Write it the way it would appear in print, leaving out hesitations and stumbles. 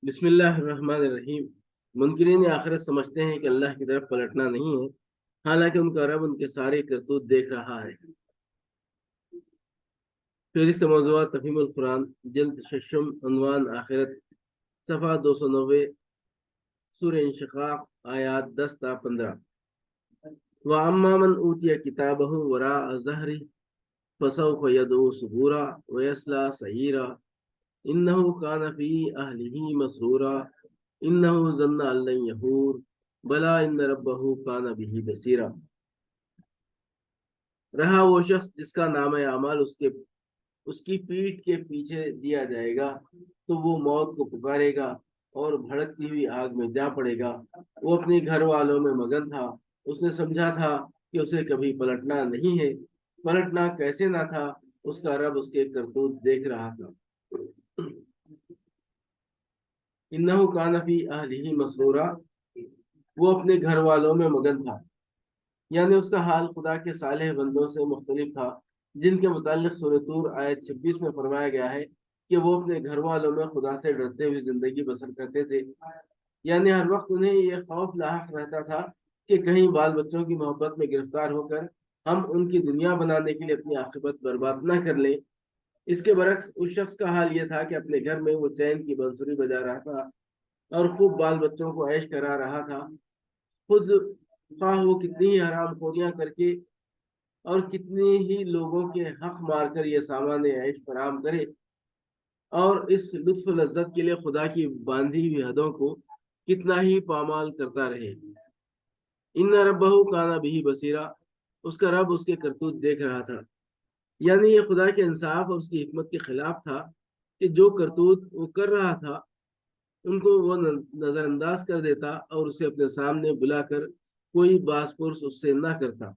بسم اللہ الرحمن الرحیم۔ منکرین آخرت سمجھتے ہیں کہ اللہ کی طرف پلٹنا نہیں ہے، حالانکہ ان کا رب ان کے سارے کرتوت دیکھ رہا ہے۔ فہرست موضوعات تفہیم القرآن، جلد ششم، عنوان آخرت، صفحہ 290، سورہ انشقاق، آیات 10 تا 15۔ وَأَمَّا مَنْ أُوتِيَ كِتَابَهُ وَرَاءَ ظَهْرِهِ فَسَوْفَ يَدْعُو ثُبُورًا وَيَصْلَىٰ سَعِيرًا إِنَّهُ كَانَ فِي أَهْلِهِ مَسْرُورًا إِنَّهُ ظَنَّ أَن لَّن يَحُورَ بَلَىٰ إِنَّ رَبَّهُ كَانَ بِهِ بَصِيرًا۔ رہا وہ شخص جس کا نام اعمال اس کی پیٹھ کے پیچھے دیا جائے گا تو وہ موت کو پکارے گا اور بھڑکتی ہوئی آگ میں جا پڑے گا۔ وہ اپنے گھر والوں میں مگن تھا، اس نے سمجھا تھا کہ اسے کبھی پلٹنا نہیں ہے۔ پلٹنا کیسے نہ تھا، اس کا رب اس کے کرتوت دیکھ رہا تھا۔ انہو کان فی اہلہ مسرورا، وہ اپنے گھر والوں میں مگن تھا، یعنی اس کا حال خدا کے صالح بندوں سے مختلف تھا، جن کے متعلق سورہ طور آیت 26 میں فرمایا گیا ہے کہ وہ اپنے گھر والوں میں خدا سے ڈرتے ہوئے زندگی بسر کرتے تھے۔ یعنی ہر وقت انہیں یہ خوف لاحق رہتا تھا کہ کہیں بال بچوں کی محبت میں گرفتار ہو کر ہم ان کی دنیا بنانے کے لیے اپنی عاقبت برباد نہ کر لیں۔ اس کے برعکس اس شخص کا حال یہ تھا کہ اپنے گھر میں وہ چین کی بنسری بجا رہا تھا اور خوب بال بچوں کو عیش کرا رہا تھا، خود خواہ وہ کتنی ہی حرام خوریاں کر کے اور کتنے ہی لوگوں کے حق مار کر یہ سامان عیش فراہم کرے، اور اس لطف و لذت کے لیے خدا کی باندھی ہوئی حدوں کو کتنا ہی پامال کرتا رہے۔ ان ربہ کان بہ بصیرا، اس کا رب اس کے کرتوت دیکھ رہا تھا۔ یعنی یہ خدا کے انصاف اور اس کی حکمت کے خلاف تھا کہ جو کرتوت وہ کر رہا تھا ان کو وہ نظر انداز کر دیتا اور اسے اپنے سامنے بلا کر کوئی باس پرس اس سے نہ کرتا۔